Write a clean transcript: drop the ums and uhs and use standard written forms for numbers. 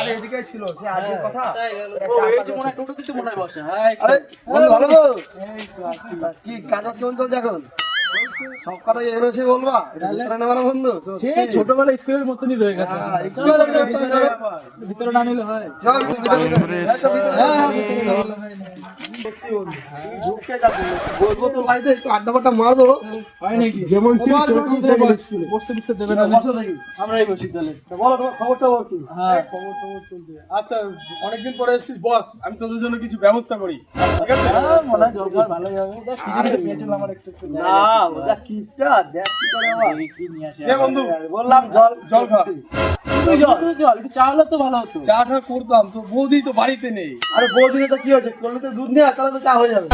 আরে এদিকে ছিল সে আগের কথা। ও এই যে মনে হয় টোটো দিতে মনে হয় বসে। হাই আরে বন্ধু ভালো তো? কি কাজ কেমন চলছে এখন? সব কথা এসে বলবা? ভিতরে নেওয়া না বন্ধু? সে ছোটবেলা স্কুলের মতনই রয়ে গেছে। চলো ভিতরে না নিলে হয়। চল ভিতরে ভিতরে ঢুকতে যাবো বলবো তোর বাড়িতে একটু আড্ডা ফাড্ডা মারবো হয় নাকি? যেমন ছিল বসতে বসতে দেবে না। আমরাই বসি তাহলে। বলো তোমার খবরটা বল কি? হ্যাঁ খবর চলছে। আচ্ছা অনেকদিন পরে এসেছিস বস, আমি তোদের জন্য কিছু ব্যবস্থা করি, ঠিক আছে? মনে হয় জল খাওয়া ভালোই হবে। ফিরে পেয়েছিল আমার একটু একটু। না ওটা কিপটা দেখ কি করে আবার কি নিয়ে আসে? এ বন্ধু বললাম জল জল খা। তুই জল একটু চা হলে তো ভালো হতো। চাটা করতাম তো, বৌদি তো বাড়িতে নেই। আরে বৌদিনে তো কি হয়েছে করলে তো দুধ নেই তাহলে তো চা হয়ে যাবে